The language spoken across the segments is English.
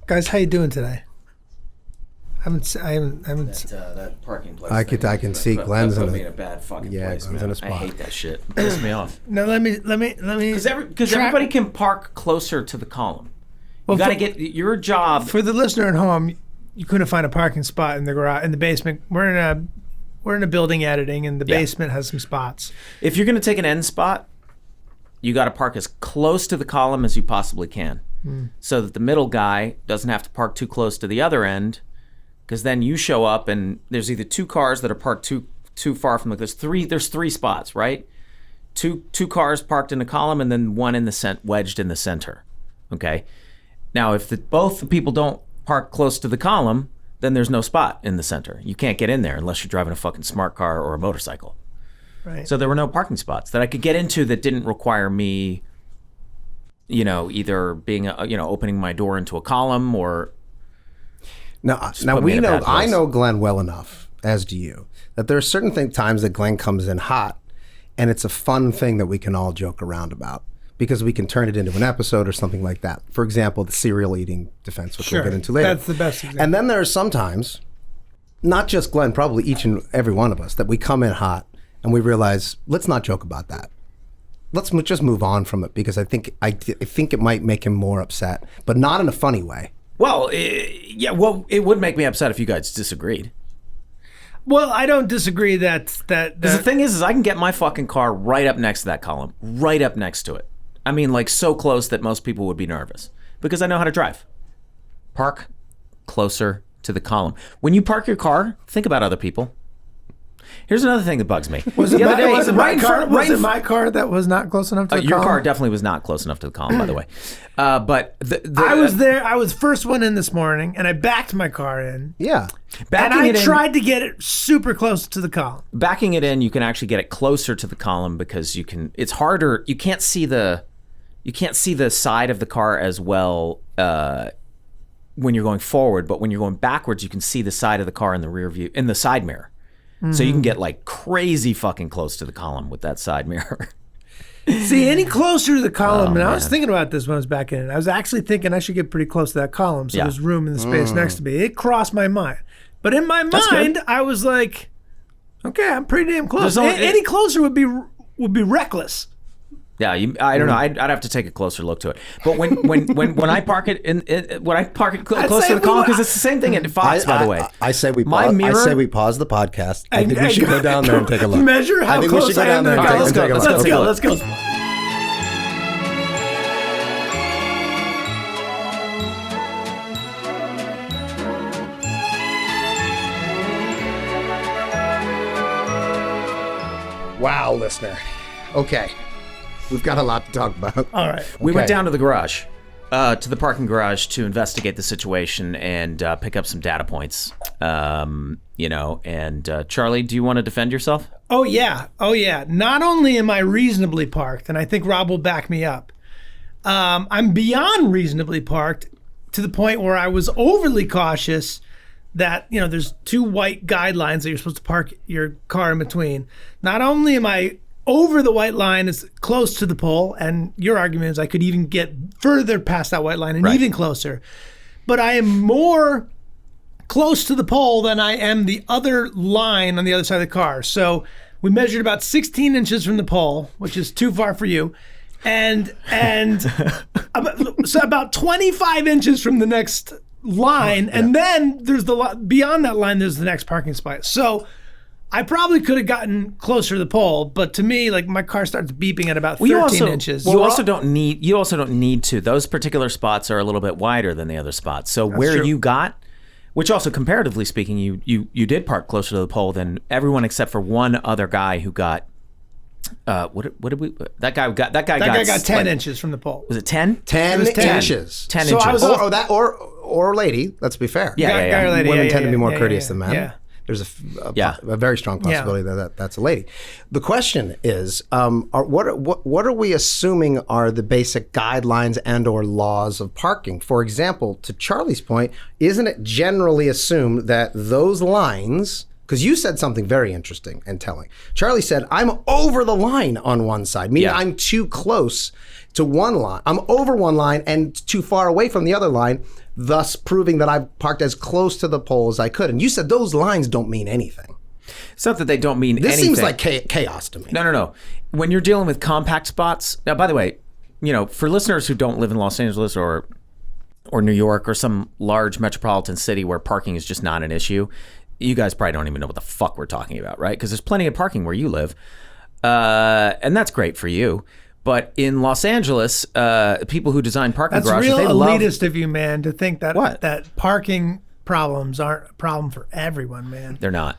Guys, how you doing today? I haven't. That parking place. I can see Glenn's in a bad fucking place. Glenn's man. in a spot. I hate that shit. It pisses me off. No, let me. Because everybody can park closer to the column. You got to get your job. For the listener at home, you couldn't find a parking spot in the garage, in the basement. We're in a building editing, and the basement has some spots. If you're going to take an end spot, you got to park as close to the column as you possibly can, so that the middle guy doesn't have to park too close to the other end. Because then you show up and there's either two cars that are parked too far from there's three spots, right? Two cars parked in a column and then one wedged in the center. Okay. Now if both the people don't park close to the column, then there's no spot in the center. You can't get in there unless you're driving a fucking smart car or a motorcycle. Right. So there were no parking spots that I could get into that didn't require me, either being opening my door into a column or. Now I know Glenn well enough, as do you, that there are certain times that Glenn comes in hot, and it's a fun thing that we can all joke around about because we can turn it into an episode or something like that. For example, the cereal eating defense, which we'll get into later. That's the best example. And then there are some times, not just Glenn, probably each and every one of us, that we come in hot and we realize, let's not joke about that. Let's just move on from it because I think it might make him more upset, but not in a funny way. Well, it would make me upset if you guys disagreed. Well, I don't disagree that the thing is I can get my fucking car right up next to that column, right up next to it. I mean, like so close that most people would be nervous because I know how to drive. Park closer to the column. When you park your car, think about other people. Here's another thing that bugs me. Was it my car that was not close enough to the column? Your car definitely was not close enough to the column, by the way. But I was there. I was first one in this morning, and I backed my car in. Yeah. I tried to get it super close to the column. Backing it in, you can actually get it closer to the column because it's harder. You can't see the side of the car as well when you're going forward, but when you're going backwards, you can see the side of the car in the rear view, in the side mirror. So you can get like crazy fucking close to the column with that side mirror. See, any closer to the column, I was thinking about this when I was back in. I was actually thinking I should get pretty close to that column so there's room in the space next to me. It crossed my mind. But in my mind, I was like, okay, I'm pretty damn close. Any closer would be reckless. Yeah, I don't know. I'd have to take a closer look to it. But when I park it close to the column, because it's the same thing at Fox, by the way. I say we pause the podcast. I think we should go down there and take a look. Measure how close I am to the column. Let's go. Wow, listener. Okay. We've got a lot to talk about. All right. We went down to the garage, to the parking garage to investigate the situation and pick up some data points. And Charlie, do you want to defend yourself? Oh, yeah. Not only am I reasonably parked, and I think Rob will back me up, I'm beyond reasonably parked to the point where I was overly cautious that, there's two white guidelines that you're supposed to park your car in between. Not only am I over the white line is close to the pole, and your argument is I could even get further past that white line and even closer. But I am more close to the pole than I am the other line on the other side of the car. So we measured about 16 inches from the pole, which is too far for you, and so about 25 inches from the next line, and then there's beyond that line there's the next parking spot. So I probably could have gotten closer to the pole, but to me, like, my car starts beeping at about 13 inches. You also don't need to. Those particular spots are a little bit wider than the other spots. So that's where true. You got, which also comparatively speaking, you did park closer to the pole than everyone except for one other guy who got. That guy got 10 inches from the pole. Was it 10? 10 inches. 10 inches. Or lady. Let's be fair. Guy or lady. Women tend to be more courteous than men. Yeah. There's a very strong possibility that that's a lady. The question is, what are we assuming are the basic guidelines and or laws of parking? For example, to Charlie's point, isn't it generally assumed that those lines Because you said something very interesting and telling. Charlie said, I'm over the line on one side, meaning I'm too close to one line. I'm over one line and too far away from the other line, thus proving that I've parked as close to the pole as I could. And you said those lines don't mean anything. It's not that they don't mean anything. This seems like chaos to me. No. When you're dealing with compact spots, now, by the way, for listeners who don't live in Los Angeles or New York or some large metropolitan city where parking is just not an issue, you guys probably don't even know what the fuck we're talking about, right? Because there's plenty of parking where you live. And that's great for you. But in Los Angeles, people who design parking garages, that's they real love... elitist of you, man, to think that that parking problems aren't a problem for everyone, man. They're not.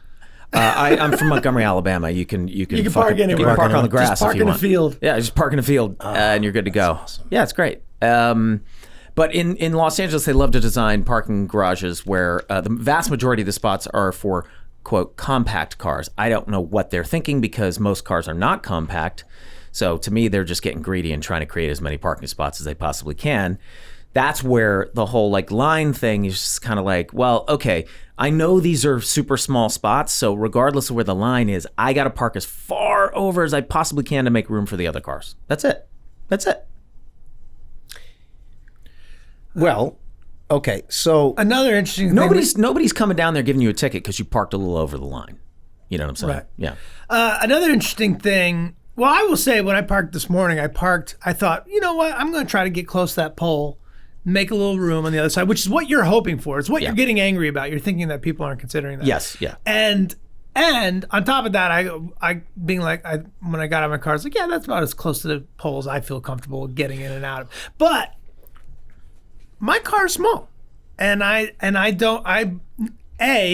I'm from Montgomery, Alabama. You can park anywhere. You can park on the grass if you want. Just park in a field. Yeah, just park in a field, and you're good to go. Awesome. Yeah, it's great. But in Los Angeles, they love to design parking garages where the vast majority of the spots are for, quote, compact cars. I don't know what they're thinking because most cars are not compact. So to me, they're just getting greedy and trying to create as many parking spots as they possibly can. That's where the whole line thing is just kind of like, well, okay, I know these are super small spots. So regardless of where the line is, I got to park as far over as I possibly can to make room for the other cars. That's it. Well, okay, so another interesting thing. Nobody's coming down there giving you a ticket because you parked a little over the line. You know what I'm saying? Right. Yeah. Another interesting thing. Well, I will say when I parked this morning, I thought, you know what? I'm going to try to get close to that pole, make a little room on the other side, which is what you're hoping for. It's what you're getting angry about. You're thinking that people aren't considering that. Yes. Yeah. And on top of that, I being like, when I got out of my car, I was like, yeah, that's about as close to the pole as I feel comfortable getting in and out of. But my car's small, and I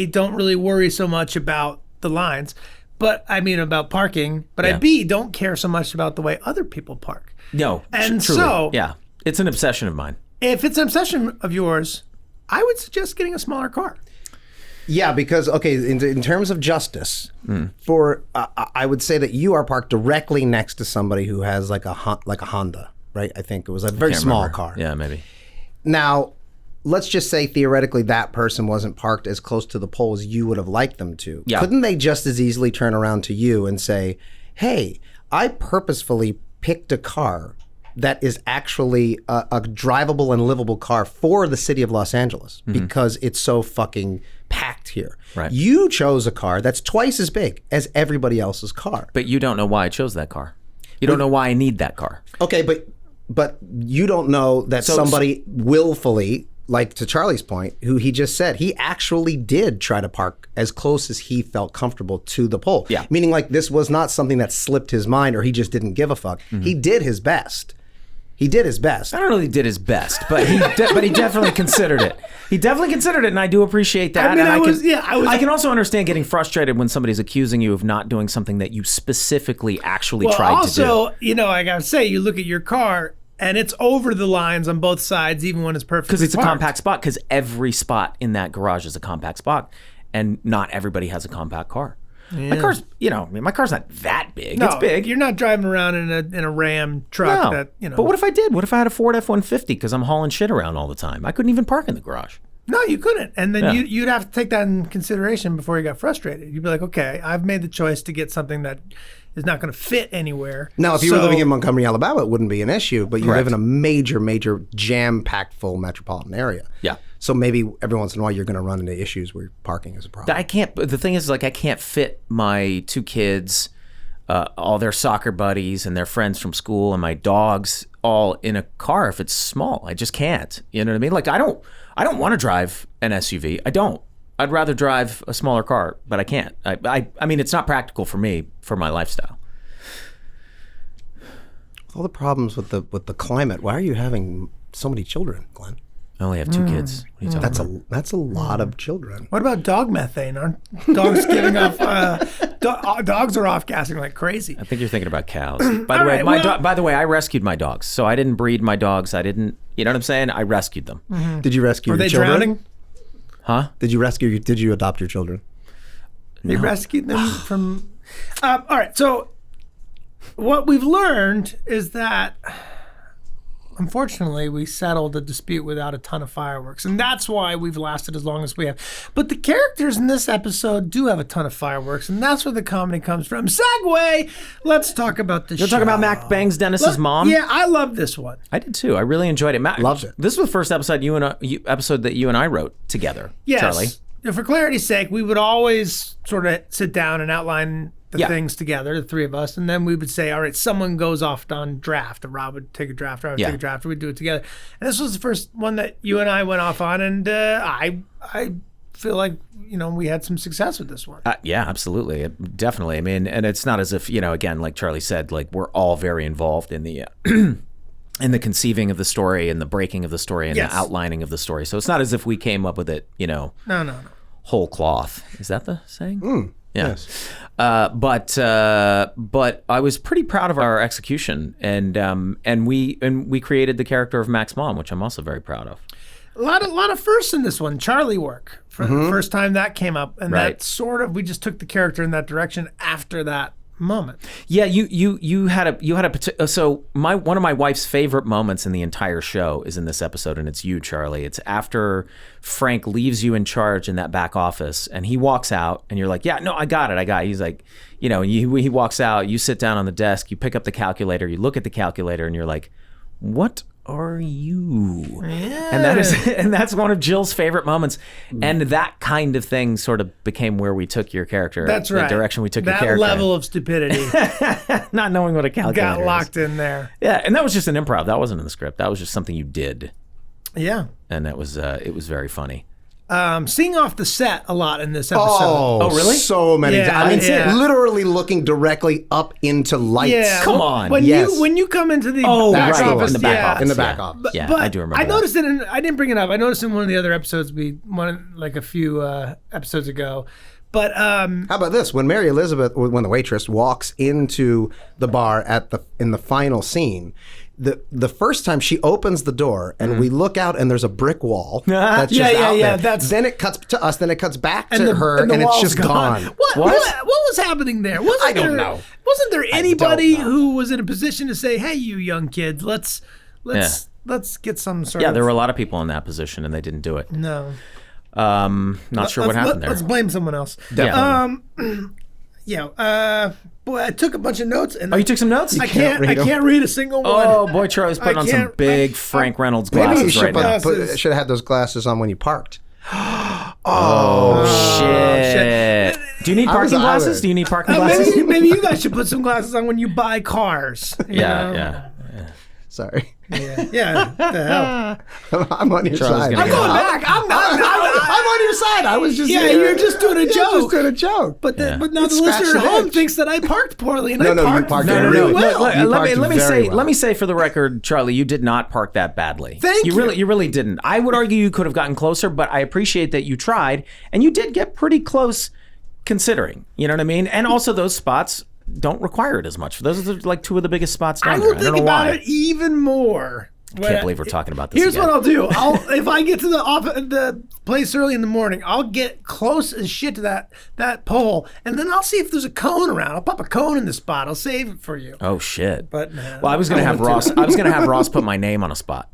don't really worry so much about the lines, but I mean about parking. But I don't care so much about the way other people park. No, and truly. So yeah, it's an obsession of mine. If it's an obsession of yours, I would suggest getting a smaller car. Yeah, because in terms of justice, I would say that you are parked directly next to somebody who has like a Honda, right? I think it was a very small car. Yeah, maybe. Now, let's just say theoretically that person wasn't parked as close to the pole as you would have liked them to. Yeah. Couldn't they just as easily turn around to you and say, hey, I purposefully picked a car that is actually a drivable and livable car for the city of Los Angeles because it's so fucking packed here. Right. You chose a car that's twice as big as everybody else's car. But you don't know why I chose that car. You don't know why I need that car. Okay, but you don't know that somebody willfully, like to Charlie's point, who he just said, he actually did try to park as close as he felt comfortable to the pole. Yeah. Meaning like this was not something that slipped his mind or he just didn't give a fuck. He did his best. He did his best. I don't know if he did his best, but he definitely considered it. He definitely considered it, and I do appreciate that. I mean, and I can also understand getting frustrated when somebody's accusing you of not doing something that you specifically actually tried to do. Also, I gotta say, you look at your car, and it's over the lines on both sides, even when it's perfectly because it's parked. a compact spot. Because every spot in that garage is a compact spot, and not everybody has a compact car. Yeah. My car's, my car's not that big. No, it's big. You're not driving around in a Ram truck. No. But what if I did? What if I had a Ford F-150 because I'm hauling shit around all the time? I couldn't even park in the garage. No, you couldn't. And then you'd have to take that in consideration before you got frustrated. You'd be like, okay, I've made the choice to get something that is not going to fit anywhere. Now, if you were living in Montgomery, Alabama, it wouldn't be an issue, but you Correct. live in a major, major jam-packed full metropolitan area. Yeah. So maybe every once in a while you're going to run into issues where parking is a problem. The thing is, I can't fit my two kids, all their soccer buddies and their friends from school and my dogs all in a car if it's small. I just can't. You know what I mean? Like, I don't want to drive an SUV. I don't. I'd rather drive a smaller car, but I can't. I mean, it's not practical for me, for my lifestyle. With all the problems with the climate, why are you having so many children, Glenn? I only have two kids. What are you talking about? That's a lot of children. What about dog methane? Aren't dogs giving off? Dogs are off gassing like crazy. I think you're thinking about cows. By the way, I rescued my dogs, so I didn't breed my dogs. I didn't. You know what I'm saying? I rescued them. Mm-hmm. Did you rescue? Were your they children? drowning? Huh? Did you adopt your children? You rescued them from. All right. So, what we've learned is that unfortunately, we settled a dispute without a ton of fireworks. And that's why we've lasted as long as we have. But the characters in this episode do have a ton of fireworks, and that's where the comedy comes from. Segue! Let's talk about the show. You're talking about Mac bangs Dennis's mom? Yeah, I love this one. I did too. I really enjoyed it. Mac Loved it. This was the first episode that you and I wrote together, Yes. Charlie. For clarity's sake, we would always sort of sit down and outline the Yeah. things together, the three of us, and then we would say, all right, someone goes off on draft. Rob would take a draft, I would take a draft, and we'd do it together. And this was the first one that you and I went off on, and I feel like, we had some success with this one. Yeah, absolutely. Definitely. I mean, and it's not as if, again, like Charlie said, like we're all very involved in the in the conceiving of the story and the breaking of the story and Yes. the outlining of the story. So it's not as if we came up with it, No. whole cloth. Is that the saying? Yeah. Yes. But I was pretty proud of our execution, and we created the character of Mac's mom, which I'm also very proud of. A lot of firsts in this one. Charlie work for the first time that came up, and Right. that sort of we just took the character in that direction after that moment. Yeah, you had a so one of my wife's favorite moments in the entire show is in this episode, and it's you, Charlie. It's after Frank leaves you in charge in that back office, and he walks out, and you're like, "Yeah, no, I got it." He's like, he walks out. You sit down on the desk, you pick up the calculator, you look at the calculator, and you're like, "What are you?" Yeah. And that's one of Jill's favorite moments, and that kind of thing sort of became where we took your character. That's right. The direction we took your that character. level of stupidity Not knowing what a calculator got locked in there. Yeah, and that was just an improv. That wasn't in the script. That was just something you did, Yeah. and that was it was very funny. Seeing off the set a lot in this episode. Oh, really? So many Yeah, times. I mean, yeah. literally looking directly up into lights. Yeah, Come well, on. When Yes. you come into the Right, back office, in the back yeah. office. In the back office. But, Yeah, but I do remember I that. noticed it. I didn't bring it up. I noticed in one of the other episodes like a few episodes ago. But How about this? When Mary Elizabeth, when the waitress walks into the bar in the final scene, the first time she opens the door and we look out and there's a brick wall that's just Yeah, out yeah, there. that's- Then it cuts to us. Then it cuts back to the- her, the and it's wall's just gone. What was happening there? I don't know. Wasn't there anybody know. who was in a position to say, "Hey, you young kids, let's get some sort Yeah, of." there were a lot of people in that position, and they didn't do it. No. Not sure what happened there. Let's blame someone else. Definitely. Boy, I took a bunch of notes and Oh, you took some notes? I can't read a single one. Oh boy, Charlie's putting on some can't- big Frank Reynolds Maybe you glasses should right now. should have had those glasses on when you parked. Shit. Do you need parking I glasses? was- Do you need parking glasses? Maybe you guys should put some glasses on when you buy cars. you know? Yeah. Sorry, Yeah. The hell. I'm on your Charlie's side. gonna I'm get going back. I'm on your side. I was just You're just doing a You're joke. just doing a joke. But now the Scratch listener at the home itch. thinks that I parked poorly, and No, I no, you parked parked very really well. well. You parked Let me very say well. let me say for the record, Charlie, you did not park that badly. Thank you. You really didn't. I would argue you could have gotten closer, but I appreciate that you tried, and you did get pretty close considering. You know what I mean? And also those spots don't require it as much. Those are like two of the biggest spots down I there. will I don't think know about why. it even more. Can't believe we're talking about this Here's again. what I'll do. If I get to the place early in the morning, I'll get close as shit to that pole, and then I'll see if there's a cone around. I'll pop a cone in the spot. I'll save it for you. Oh shit. But no, well, I was gonna have Ross. I was gonna have Ross put my name on a spot.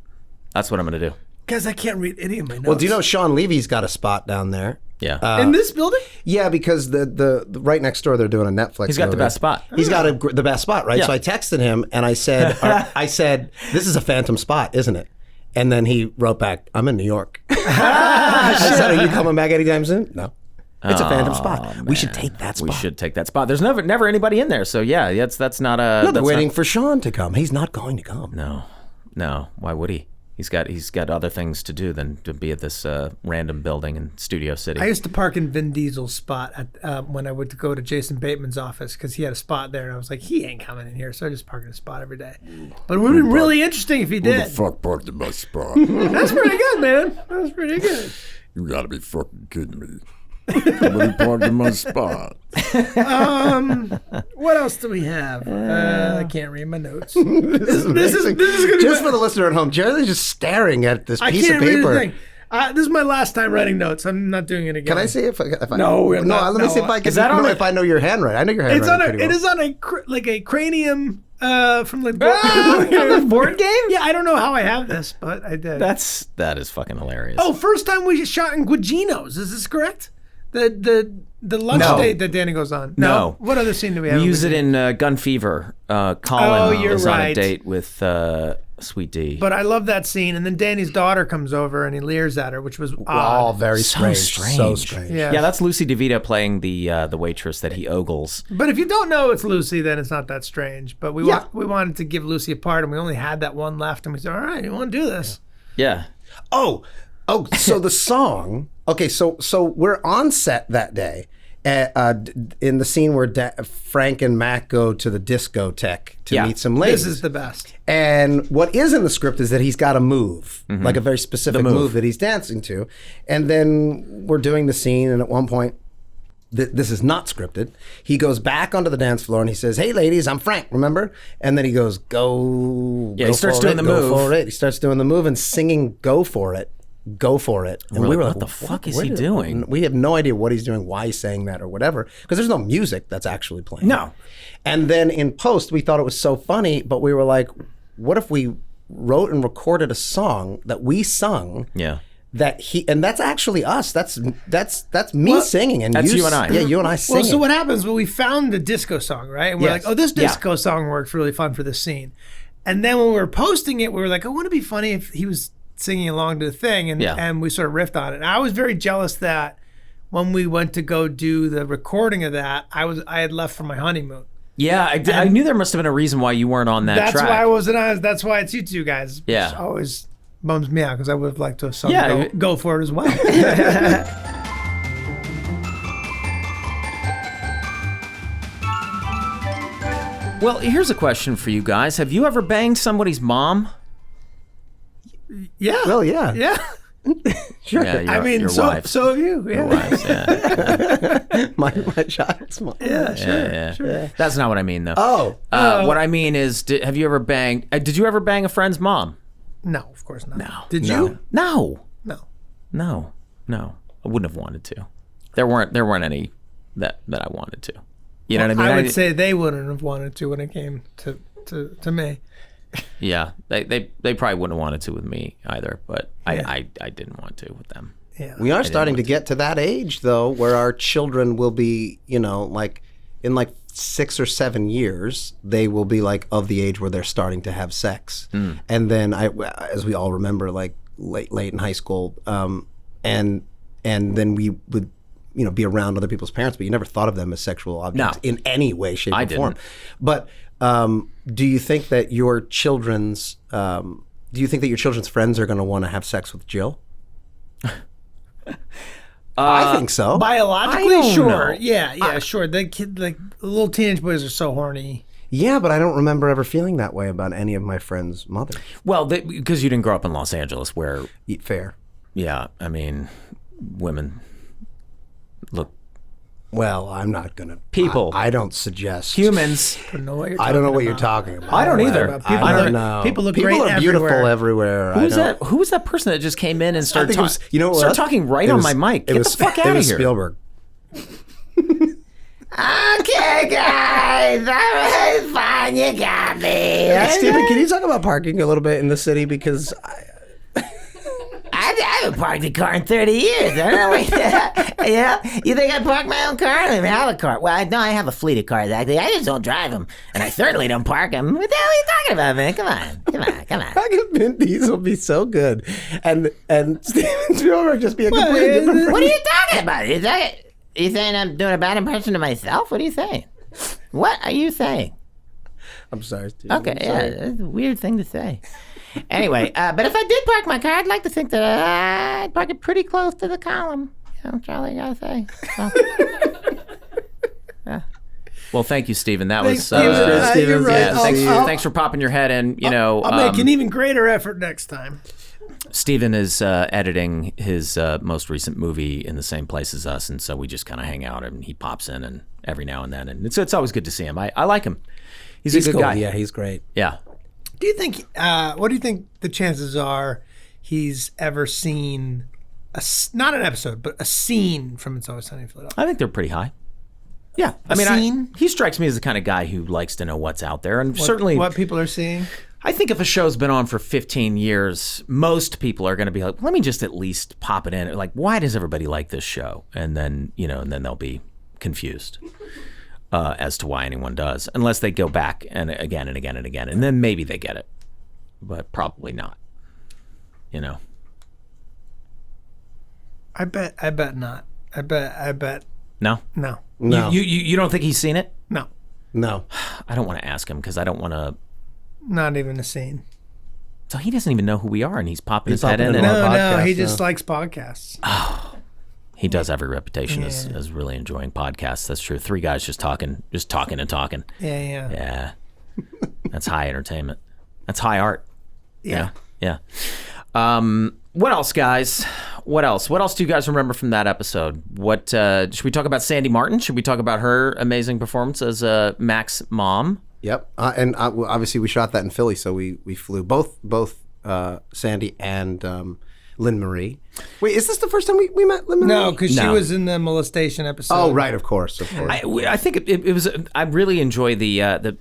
That's what I'm gonna do. Because I can't read any of my notes. Well, do you know Sean Levy's got a spot down there? Yeah. in this building? Yeah, because the right next door they're doing a Netflix. He's got the movie. best spot. He's got the best spot, right? Yeah. So I texted him and I said, "This is a phantom spot, isn't it?" And then he wrote back, "I'm in New York." I said, "Are you coming back anytime soon?" No. It's a phantom spot. We should take that spot. We should take that spot. There's never anybody in there, so yeah, that's not a. No, they're that's waiting not- for Sean to come. He's not going to come. No. Why would he? He's got other things to do than to be at this random building in Studio City. I used to park in Vin Diesel's spot at, when I would go to Jason Bateman's office because he had a spot there, and I was like, he ain't coming in here, so I just park in a spot every day. But it would have been really interesting if he did. Fuck parked in my spot. That's pretty good, man. That's pretty good. You gotta be fucking kidding me. Somebody parked in my spot. What else do we have? I can't read my notes. This is gonna be just for the listener at home. Jerry's just staring at this I piece can't of read paper. the thing. This is my last time writing notes. I'm not doing it again. Can I see if I No, let me see if I can Is that on know it? if I know your handwriting. I know your It's handwriting. on pretty it well. is on a cranium From the board, From the board game? Yeah, I don't know how I have this, but I did. That is fucking hilarious. Oh, first time we shot in Guagino's. Is this correct? The lunch No. date that Danny goes on. No. What other scene do we have? we use it in Gun Fever. Colin you're is on a right. date with Sweet D. But I love that scene. And then Danny's daughter comes over and he leers at her, which was All odd. very So strange. So strange. strange. Yeah. Yeah, that's Lucy DeVito playing the waitress that he ogles. But if you don't know it's Lucy, then it's not that strange. But we wanted to give Lucy a part, and we only had that one left. And we said, all right, you want to do this? Yeah. Oh, so the song. Okay, so we're on set that day, in the scene where Frank and Mac go to the discotheque to meet some ladies. This is the best. And what is in the script is that he's got a move, like a very specific move that he's dancing to. And then we're doing the scene, and at one point, this is not scripted. He goes back onto the dance floor and he says, "Hey, ladies, I'm Frank, remember?" And then he goes, "Go." Yeah, go he starts for doing it, the go move. for it. He starts doing the move and singing "Go for it." Go for it. And We're we like, were what the fuck is he what doing? We have no idea what he's doing, why he's saying that, or whatever, because there's no music that's actually playing. No. And then in post, we thought it was so funny, but we were like, what if we wrote and recorded a song that we sung? Yeah. And that's actually us. That's me singing, and That's you and I. Yeah, you and I singing. Well, so what happens? Well, we found the disco song, right? And we're Yes. like, oh, this disco song works really fun for this scene. And then when we were posting it, we were like, oh, wouldn't it be funny if he was singing along to the thing? And we sort of riffed on it. And I was very jealous that when we went to go do the recording of that, I had left for my honeymoon. Yeah, I knew there must have been a reason why you weren't on that That's track. why I wasn't on. That's why it's you two guys. Which Yeah. always bums me out because I would have liked to have sung Yeah. go for it as well. Well, here's a question for you guys. Have you ever banged somebody's mom? Yeah. Well, yeah. Yeah. Sure. Yeah, I mean, your so wives. have you. Yeah. Your wives, yeah. my child's mom. Yeah, sure. Yeah. That's not what I mean, though. Oh. What I mean is, have you ever banged? Did you ever bang a friend's mom? No, of course not. No. Did No. you? No. No. No. I wouldn't have wanted to. There weren't any that I wanted to. You know what I mean? I would say they wouldn't have wanted to when it came to me. Yeah, they probably wouldn't have wanted to with me either, but I didn't want to with them. Yeah. We are starting to get to that age, though, where our children will be, like in like 6 or 7 years, they will be like of the age where they're starting to have sex. And then as we all remember, like late in high school, and then we would, be around other people's parents, but you never thought of them as sexual objects in any way, shape, or form. But do you think that your children's friends are going to want to have sex with Jill? I think so. Biologically, I don't sure. know. Yeah, sure. The kid, like little teenage boys, are so horny. Yeah, but I don't remember ever feeling that way about any of my friends' mothers. Well, because you didn't grow up in Los Angeles, where Fair. yeah, I mean, women look Well, I'm not going to. People. I don't suggest. humans. I don't know what you're I don't know what talking you're about. talking about. I don't either. People I don't look- know. people look People great are beautiful everywhere. everywhere. Who was that? Who was that person that just came in and started think it was- talking? you know what? Started talking right It on was- my mic. it Get was- the fuck it out of was here. Spielberg. Okay, guys, that was fun. You got me. Stephen, can you talk about parking a little bit in the city? Because I haven't parked a car in 30 years. I don't know what, you think I park my own car? I don't even have a car. Well, I have a fleet of cars, actually. I just don't drive them. And I certainly don't park them. What the hell are you talking about, man? Come on. I think Vin Diesel would be so good, and Steven Spielberg just be a completely different. What are you talking about? You saying I'm doing a bad impression of myself? What are you saying? What are you saying? I'm sorry, Steven. Okay, I'm sorry. yeah, that's a weird thing to say. Anyway, but if I did park my car, I'd like to think that I'd park it pretty close to the column. That's all I gotta say. So, Well, thank you, Stephen. That was Steven. You're right. yeah, I'll- thanks for popping your head in. I'll make an even greater effort next time. Stephen is editing his most recent movie in the same place as us, and so we just kind of hang out, and he pops in and every now and then, and it's always good to see him. I like him. He's a good cool. guy. Yeah, he's great. Yeah. Do you think? What do you think the chances are he's ever seen not an episode, but a scene from It's Always Sunny in Philadelphia? I think they're pretty high. Yeah, I mean, scene? he strikes me as the kind of guy who likes to know what's out there, and certainly what people are seeing. I think if a show's been on for 15 years, most people are going to be like, let me just at least pop it in. Like, why does everybody like this show? And then, and then they'll be confused as to why anyone does, unless they go back and again and again and again. And then maybe they get it, but probably not, I bet not. I bet. No? No. No. You don't think he's seen it? No. No. I don't want to ask him because I don't want to. Not even a scene. So he doesn't even know who we are, and he's popping his head popping in. in And our No, podcast, he just likes podcasts. he does have a reputation as really enjoying podcasts. That's true. Three guys just talking and talking. Yeah. Yeah. That's high entertainment. That's high art. Yeah. Yeah. What else, guys? What else? What else do you guys remember from that episode? What should we talk about? Sandy Martin? Should we talk about her amazing performance as Mac's mom? Yep. And obviously we shot that in Philly, so we flew both Sandy and Lynn Marie. Wait, is this the first time we met Lynn Marie? No, because she No. was in the molestation episode. Oh, right, of course. I think it was. I really enjoy the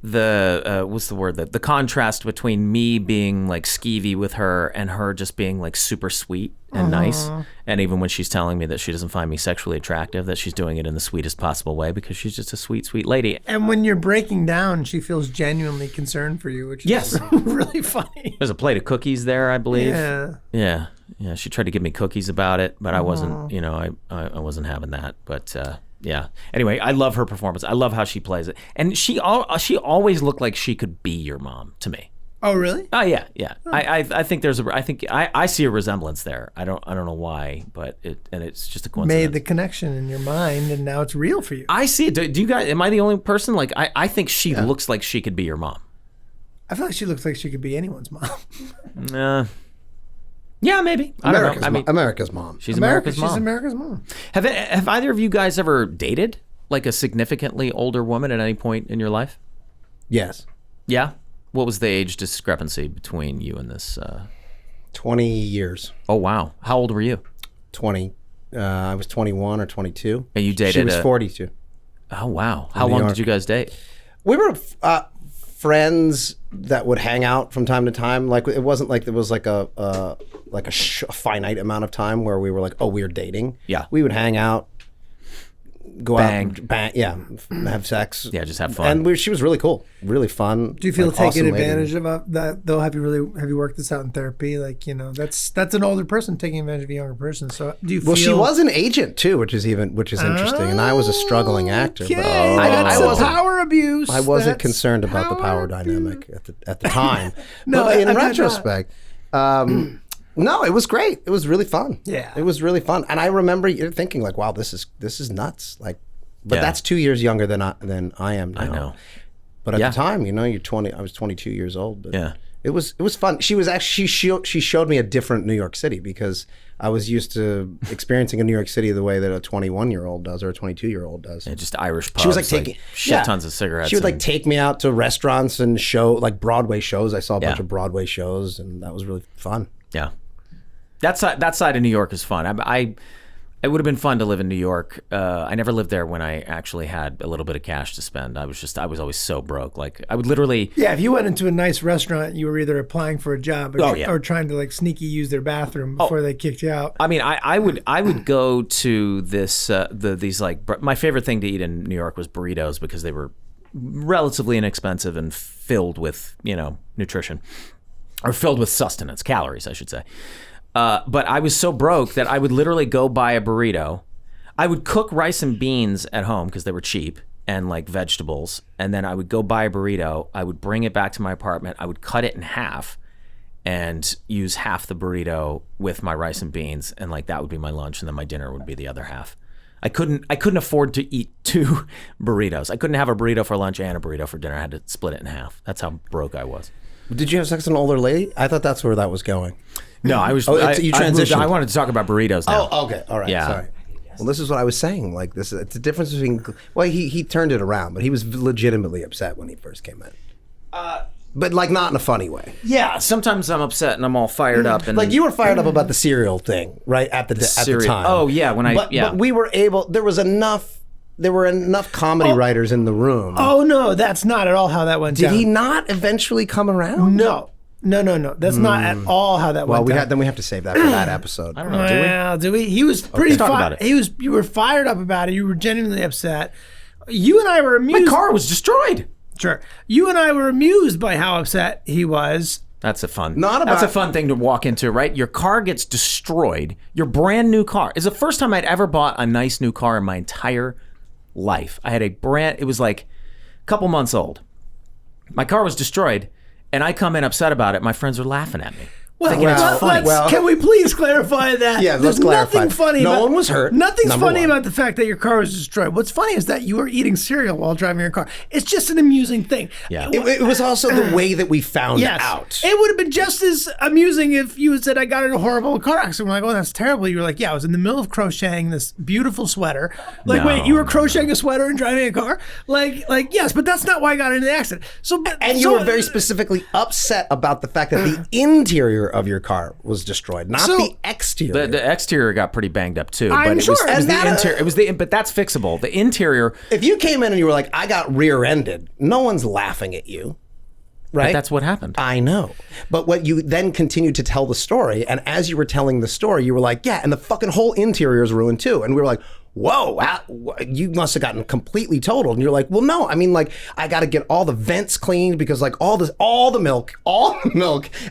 what's the word, the contrast between me being like skeevy with her and her just being like super sweet and nice. And even when she's telling me that she doesn't find me sexually attractive, that she's doing it in the sweetest possible way because she's just a sweet lady. And when you're breaking down, she feels genuinely concerned for you, which is Yes. really funny. There's a plate of cookies there, I believe. Yeah. Yeah. She tried to give me cookies about it, but I wasn't. I wasn't having that. But yeah. Anyway, I love her performance. I love how she plays it, and she always looked like she could be your mom to me. Oh, really? Oh yeah. I think I see a resemblance there. I don't know why, but it's just a coincidence. Made the connection in your mind, and now it's real for you. I see it. Do you guys? Am I the only person? Like I think she looks like she could be your mom. I feel like she looks like she could be anyone's mom. Yeah, maybe. I don't know. America's mom. She's America's mom. She's America's mom. Have either of you guys ever dated like a significantly older woman at any point in your life? Yes. Yeah. What was the age discrepancy between you and this? 20 years. Oh wow. How old were you? 20. I was 21 or 22. And you dated? She was 42. Oh wow. How New long York. did you guys date? We were friends that would hang out from time to time. Like it wasn't like there was like a finite amount of time where we were like, oh, we're dating. Yeah. We would hang out, go Bang. out, bang, have sex. Yeah, just have fun. And she was really cool, really fun. Do you feel like, taken awesome lady. advantage of that though? Have you worked this out in therapy? Like, that's an older person taking advantage of a younger person. So do you feel? Well, she was an agent too, which is interesting. And I was a struggling actor. But I wasn't power abuse. I wasn't That's concerned about the power abuse. dynamic at the time. No, but in I bet retrospect, no, it was great. It was really fun. Yeah. It was really fun. And I remember thinking like, wow, this is nuts. Like, but Yeah. that's 2 years younger than I am now. I know. But at Yeah. the time, you're 20. I was 22 years old. But Yeah. It was fun. She was actually she showed me a different New York City because I was used to experiencing a New York City the way that a 21-year-old does or a 22-year-old does. Yeah, just Irish pubs. She was like taking tons of cigarettes. She would like and- take me out to restaurants and show like Broadway shows. I saw a bunch Yeah. of Broadway shows, and that was really fun. Yeah. That side of New York is fun. It would have been fun to live in New York. I never lived there when I actually had a little bit of cash to spend. I was always so broke. Like I would literally. Yeah, if you went into a nice restaurant, you were either applying for a job or, Oh, yeah. or trying to like sneaky use their bathroom before they kicked you out. I mean, I would go to this these like my favorite thing to eat in New York was burritos because they were relatively inexpensive and filled with nutrition, or filled with sustenance, calories, I should say. But I was so broke that I would literally go buy a burrito. I would cook rice and beans at home because they were cheap and like vegetables. And then I would go buy a burrito. I would bring it back to my apartment. I would cut it in half and use half the burrito with my rice and beans. And like that would be my lunch. And then my dinner would be the other half. I couldn't afford to eat 2 burritos. I couldn't have a burrito for lunch and a burrito for dinner. I had to split it in half. That's how broke I was. Did you have sex with an older lady? I thought that's where that was going. No, I was. Oh, I you transitioned. I wanted to talk about burritos now. Oh, okay. All right. Yeah. Sorry. Well, this is what I was saying. Like this, it's the difference between. Well, he turned it around, but he was legitimately upset when he first came in. But like not in a funny way. Yeah, sometimes I'm upset and I'm all fired up and Like you were fired up about the cereal thing, right? At the cereal. time. Oh yeah, But we were able. There was enough there were enough comedy writers in the room. Oh no, that's not at all how that went down. Did he not eventually come around? No. That's not at all how that went down. Then we have to save that for that episode. I don't know. Do we? Well, do we? He was pretty. Let's talk about it. You were fired up about it. You were genuinely upset. You and I were amused. My car was destroyed. Sure. You and I were amused by how upset he was. That's a fun. Not That's about- a fun thing to walk into, right? Your car gets destroyed. Your brand new car. It's the first time I'd ever bought a nice new car in my entire life. I had it was like a couple months old. My car was destroyed, and I come in upset about it. My friends are laughing at me. Thinking it's funny. Can we please clarify that? Yeah, let's There's clarify. Nothing funny. No about, one was hurt, Nothing's number funny one. about the fact that your car was destroyed. What's funny is that you were eating cereal while driving your car. It's just an amusing thing. Yeah. It was also the way that we found Yes. out. It would have been just as amusing if you had said, I got in a horrible car accident. We're like, oh, that's terrible. You were like, yeah, I was in the middle of crocheting this beautiful sweater. Like, wait, you were crocheting a sweater and driving a car? Like, yes, but that's not why I got into the accident. And you were very specifically upset about the fact that the interior of your car was destroyed, not the exterior. The exterior got pretty banged up too, I'm but sure. it was And the interior. But that's fixable. The interior. If you came in and you were like, I got rear-ended, no one's laughing at you. Right? But that's what happened. I know. But what you then continued to tell the story, and as you were telling the story, you were like, yeah, and the fucking whole interior is ruined too. And we were like, whoa, you must have gotten completely totaled. And you're like, well, no, I mean, like, I got to get all the vents cleaned because like all the milk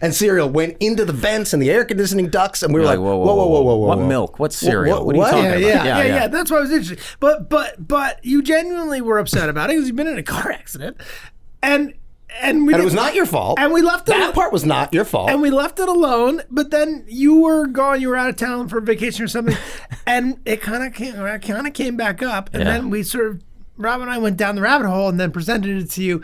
and cereal went into the vents and the air conditioning ducts. And we were like, whoa. What milk? What cereal? What are you what? talking about? Yeah. That's why I was interested. But you genuinely were upset about it because you've been in a car accident, and it was not your fault. And we left that part was not your fault. And we left it alone. But then you were gone. You were out of town for a vacation or something, and it kind of came back up. And then we Rob and I went down the rabbit hole, and then presented it to you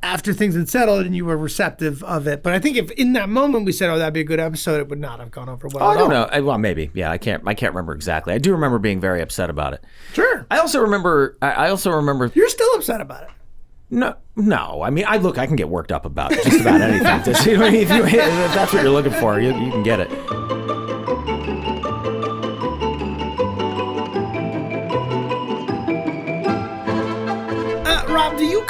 after things had settled, and you were receptive of it. But I think if in that moment we said, "Oh, that'd be a good episode," it would not have gone over well. I don't know. Well, maybe. Yeah, I can't remember exactly. I do remember being very upset about it. Sure. I also remember. You're still upset about it. No. I mean, I can get worked up about just about anything. If that's what you're looking for, you can get it. Rob, do you?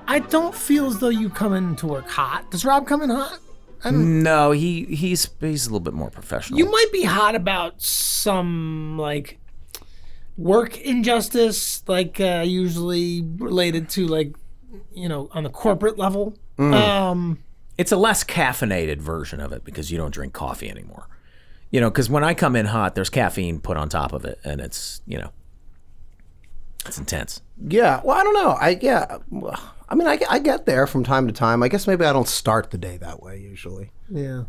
I don't feel as though you come into work hot. Does Rob come in hot? No, he's a little bit more professional. You might be hot about some like work injustice, like usually related to like, on the corporate level. It's a less caffeinated version of it because you don't drink coffee anymore. Because when I come in hot, there's caffeine put on top of it, and it's it's intense. Yeah. Well, I don't know. I get there from time to time. I guess maybe I don't start the day that way usually. Yeah.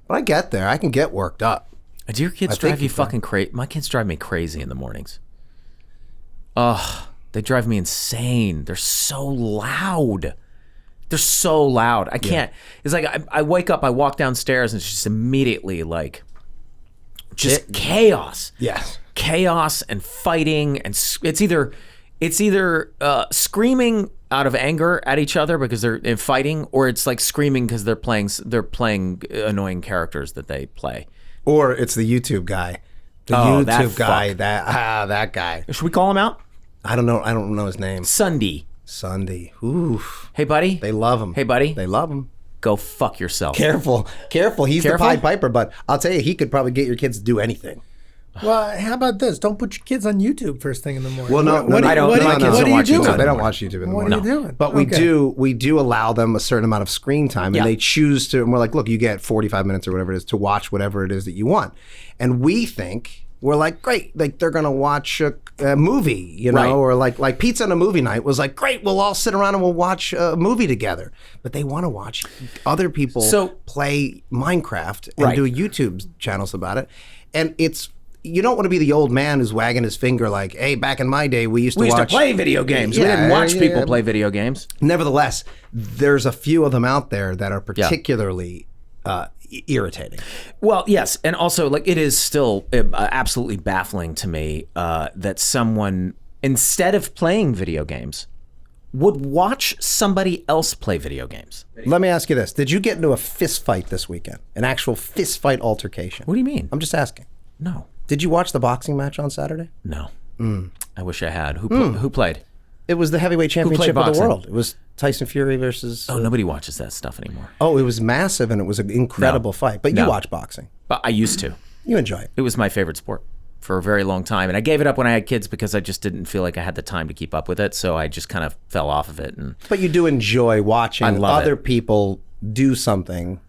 But I get there. I can get worked up. Do your kids drive you fucking crazy? My kids drive me crazy in the mornings. They drive me insane. They're so loud. I can't. It's like I wake up, I walk downstairs, and it's just immediately like just chaos. Yes. Chaos and fighting, and it's either screaming out of anger at each other because they're fighting, or it's like screaming because they're playing annoying characters that they play. Or it's the YouTube guy. That guy. Should we call him out? I don't know. I don't know his name. Sunday. Oof. Hey, buddy. They love him. Hey, buddy. They love him. Go fuck yourself. Careful. He's the Pied Piper, but I'll tell you, he could probably get your kids to do anything. Well, how about this? Don't put your kids on YouTube first thing in the morning. Well, no, I don't. My kids don't watch YouTube. They don't watch YouTube in the morning. What are you doing? But we do allow them a certain amount of screen time, and they choose to. And we're like, look, you get 45 minutes or whatever it is to watch whatever it is that you want. And we think we're like, great, like they're gonna watch a movie, or like pizza and a movie night was like, great, we'll all sit around and we'll watch a movie together. But they want to watch other people play Minecraft and do YouTube channels about it, and it's. You don't want to be the old man who's wagging his finger like, hey, back in my day, we used to play video games. We didn't watch people play video games. Nevertheless, there's a few of them out there that are particularly irritating. Well, yes. And also, like, it is still absolutely baffling to me that someone, instead of playing video games, would watch somebody else play video games. Let me ask you this. Did you get into a fist fight this weekend? An actual fist fight altercation? What do you mean? I'm just asking. No. Did you watch the boxing match on Saturday? No. I wish I had. Who played? It was the heavyweight championship of the boxing? world. It was Tyson Fury versus. Oh, nobody watches that stuff anymore. Oh, it was massive and it was an incredible fight. But you watch boxing. But I used to. You enjoy it. It was my favorite sport for a very long time, and I gave it up when I had kids because I just didn't feel like I had the time to keep up with it. So I just kind of fell off of it. And But you do enjoy watching other it. people do something,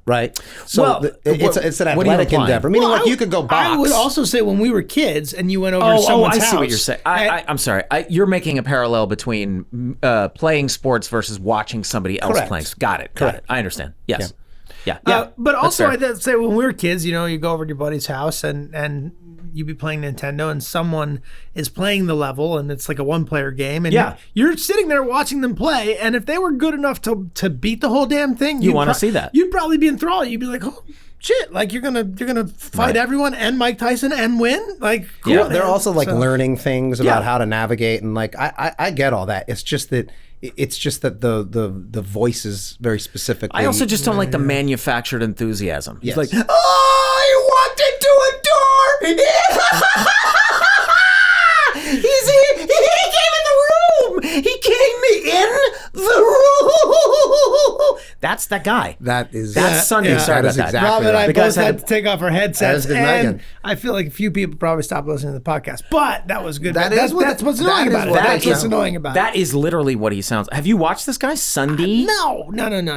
right? So Well, it's an what are you athletic implying? endeavor. Meaning, like you could go box. I would also say when we were kids and you went over to someone's I house. see what you're saying. I'm sorry. You're making a parallel between playing sports versus watching somebody else Correct. playing. Got it. Correct. I understand. Yes. Yeah. But that's also, fair. I'd say when we were kids, you go over to your buddy's house and you'd be playing Nintendo and someone is playing the level and it's like a one-player game and you're sitting there watching them play, and if they were good enough to beat the whole damn thing, You wanna see that. You'd probably be enthralled. You'd be like, oh shit, like you're gonna fight everyone and Mike Tyson and win? Like, cool, Yeah, man. They're also like So- learning things about how to navigate, and like I get all that. It's just that the voice is very specific. I also just don't like the manufactured enthusiasm. Yes. He's like, oh, I walked into a door. He came in the room. He came in the room. That's that guy. That's Sunday. Sorry that is about that. exactly Rob and I The guys both had had to take off our headsets, That is good, and Megan. I feel like a few people probably stopped listening to the podcast. But that was good. That is what- that's what's that annoying is about it. what That's it what's is. annoying about That it. is literally what he sounds. Have you watched this guy, Sundee? No.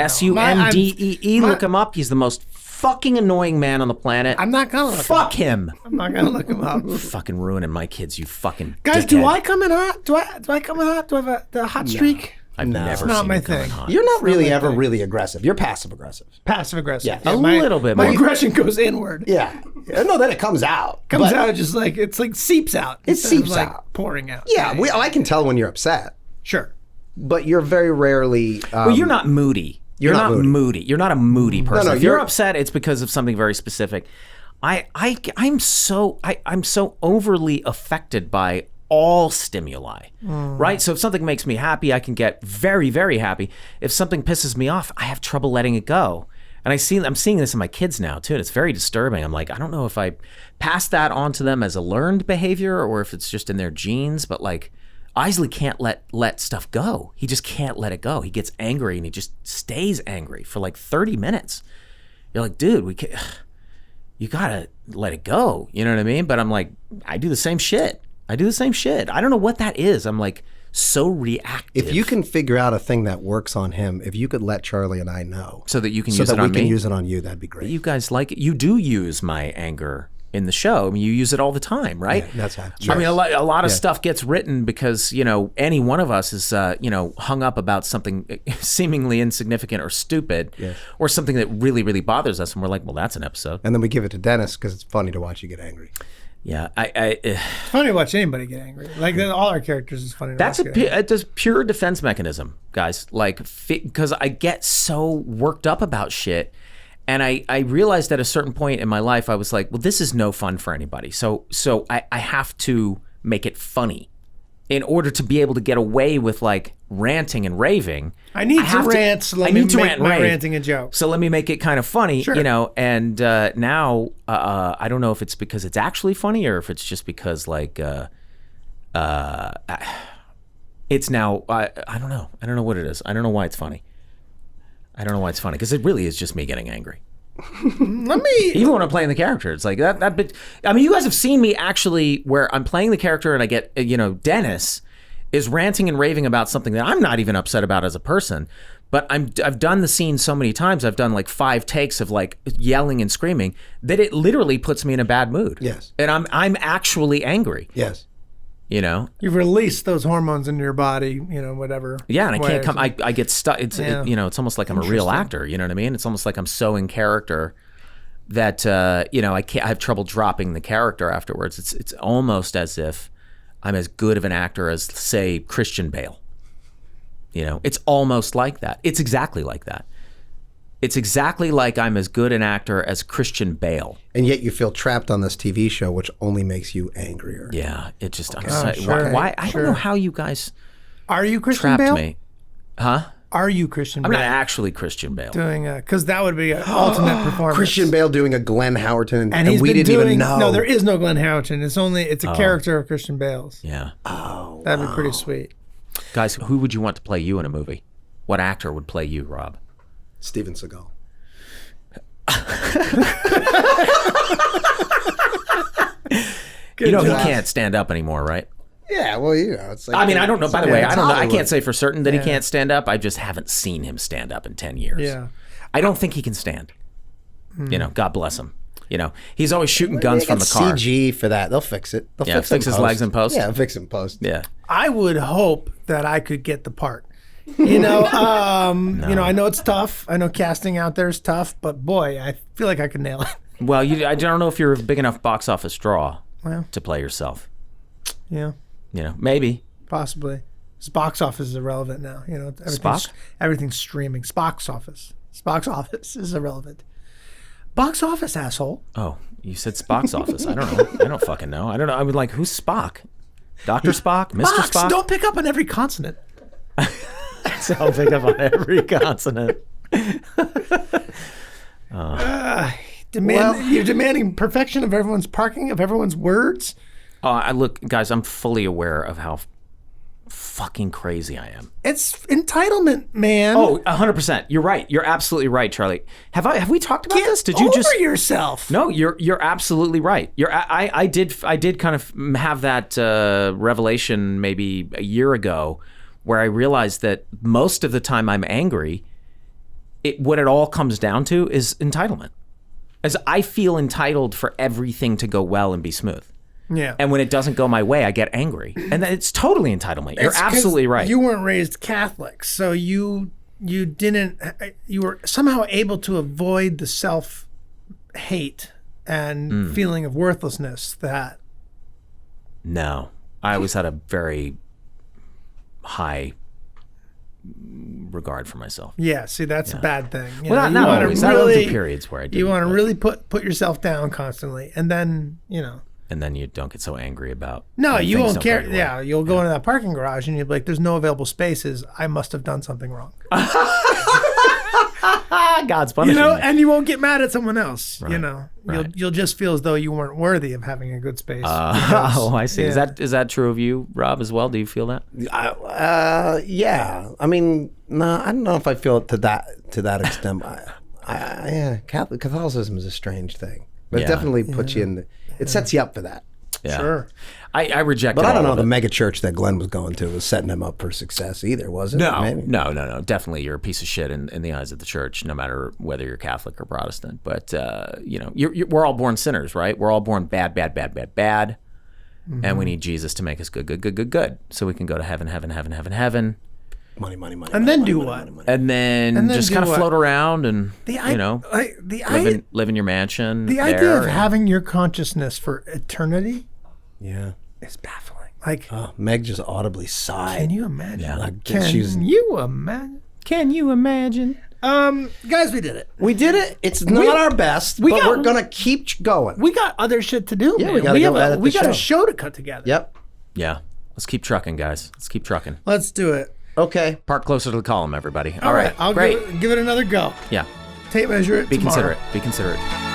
Sundee. Look him up. He's the most fucking annoying man on the planet. I'm not gonna look Fuck him. I'm not gonna look him up. Fucking ruining my kids, you fucking Guys, dickhead. do I come in hot? Do I come in hot? Do I have the hot streak? I've never not seen my him coming thing. hot. You're not really ever really aggressive. You're passive aggressive. Passive aggressive. Yeah, a my, little bit My more. aggression goes inward. Yeah. No, then it comes out. Comes But- out just like it's like seeps out. It instead of, seeps like, out. pouring out. Yeah, I can tell when you're upset, Sure. but you're very rarely. Well, you're not moody. You're not not moody. You're not a moody person. no, if you're you're- upset, it's because of something very specific. I'm so overly affected by all stimuli, right? So if something makes me happy, I can get very, very happy. If something pisses me off, I have trouble letting it go. And I'm seeing this in my kids now too, and it's very disturbing. I'm like, I don't know if I pass that on to them as a learned behavior or if it's just in their genes, but like Isley can't let stuff go. He just can't let it go. He gets angry and he just stays angry for like 30 minutes. You're like, dude, you gotta let it go. You know what I mean? But I'm like, I do the same shit. I don't know what that is. I'm like so reactive. If you can figure out a thing that works on him, if you could let Charlie and I know, so that you can so use that it on we can me, use it on you, that'd be great. you guys like it. You do use my anger in the show. I mean, you use it all the time, right? Yeah, that's how. I mean, a lot of stuff gets written because, any one of us is, hung up about something seemingly insignificant or stupid or something that really, really bothers us. And we're like, well, that's an episode. And then we give it to Dennis because it's funny to watch you get angry. Yeah. It's funny to watch anybody get angry. Like all our characters is funny to That's watch. it's a pure defense mechanism, guys. Like, because I get so worked up about shit. And I realized at a certain point in my life, I was like, well, this is no fun for anybody. So I have to make it funny in order to be able to get away with like ranting and raving. I need to rant. So let me make my rave. ranting a joke. So let me make it kind of funny, Sure. and now I don't know if it's because it's actually funny or if it's just because like it's now, I don't know. I don't know what it is. I don't know why it's funny. I don't know why it's funny because it really is just me getting angry. Let me. Even when I'm playing the character, it's like that bit. I mean, you guys have seen me actually where I'm playing the character and I get, Dennis is ranting and raving about something that I'm not even upset about as a person. But I've done the scene so many times. I've done like 5 takes of like yelling and screaming that it literally puts me in a bad mood. Yes. And I'm actually angry. Yes. You've released those hormones into your body, whatever. Yeah, and I can't ways. come. I get stuck. It's Yeah. it's almost like I'm a real actor. You know what I mean? It's almost like I'm so in character that I can't. I have trouble dropping the character afterwards. It's almost as if I'm as good of an actor as, say, Christian Bale. It's almost like that. It's exactly like that. It's exactly like I'm as good an actor as Christian Bale. And yet you feel trapped on this TV show, which only makes you angrier. Yeah, it just. sure, why? I sure. don't know how you guys Are you Christian trapped Bale? me, huh? Are you Christian I'm Bale? not actually Christian Bale. Doing because that would be an ultimate performance. Christian Bale doing a Glenn Howerton, and we didn't even know. No, there is no Glenn Howerton. It's a character of Christian Bale's. Yeah. That'd be pretty sweet. Guys, who would you want to play you in a movie? What actor would play you, Rob? Steven Seagal. You know, job. he can't stand up anymore, right? Yeah, well, it's like. I mean, I don't know. By the way, I don't know. I Hollywood. can't say for certain that he can't stand up. I just haven't seen him stand up in 10 years. Yeah. I don't think he can stand. You know, God bless him. You know, he's always shooting guns from the car. CG for that. They'll fix it. They'll Yeah, fix fix his legs in post. Yeah, fix it in post. Yeah. I would hope that I could get the part. You know, you know, I know it's tough. I know casting out there is tough, but boy, I feel like I could nail it. Well, I don't know if you're a big enough box office draw Well, to play yourself. yeah, You know, maybe. possibly. This box office is irrelevant now. You know, everything's streaming. Box office is irrelevant. Box office, asshole. Oh, you said Spock's office. I don't know. I don't fucking know. I don't know. I would like, who's Spock? Dr. Spock? Mr. Box. Spock? Don't pick up on every consonant. So I'll pick up on every consonant. You're demanding perfection of everyone's parking, of everyone's words. Look, guys, I'm fully aware of how fucking crazy I am. It's entitlement, man. Oh, 100%. You're right. You're absolutely right, Charlie. Have we talked about this? Did you over just yourself? No, you're absolutely right. I did kind of have that revelation maybe a year ago, where I realized that most of the time I'm angry, what it all comes down to is entitlement. As I feel entitled for everything to go well and be smooth. Yeah. And when it doesn't go my way, I get angry. And it's totally entitlement. You're It's 'cause absolutely right. You weren't raised Catholic, so you were somehow able to avoid the self-hate and feeling of worthlessness that. No. I always had a very high regard for myself. Yeah, see, that's a bad thing. You Well, know, not you wanna always. I went through periods where I did. You want to really put yourself down constantly, and then, you know. And then you don't get so angry about. No, when you things won't don't care. go your way. Yeah, you'll go into that parking garage and you'll be like, "There's no available spaces. I must have done something wrong." God's You punishing know, me. and you won't get mad at someone else. You know, right. you'll just feel as though you weren't worthy of having a good space. Oh, I see. Yeah. Is that true of you, Rob, as well? Do you feel that? Yeah. I mean, no, I don't know if I feel it to that extent. Yeah, Catholicism is a strange thing, but Yeah. it definitely puts you in. It sets you up for that. Yeah. Sure. I reject But it I don't all know of the it. mega church that Glenn was going to was setting him up for success either, was it? No, Maybe. no. Definitely, you're a piece of shit in the eyes of the church, no matter whether you're Catholic or Protestant. But you know, we're all born sinners, right? We're all born bad, and we need Jesus to make us good, so we can go to heaven. Money. And then do what? And then just do kind of what? float around and The live in your mansion. The there idea of and- having your consciousness for eternity Yeah. is baffling. Like, Meg just audibly sighed. can you imagine? Yeah. Like, Can she's- you imagine? Can you imagine? Guys, we did it. We did it. It's not our best, but we're gonna keep going. We got other shit to do. Yeah, man. we gotta go edit we the got a show. show to cut together. Yep. Yeah. Let's keep trucking, guys. Let's keep trucking. Let's do it. Okay. Park closer to the column, everybody. All right. I'll Great. give it another go. Yeah. Tape measure it. Be tomorrow. considerate. Be considerate.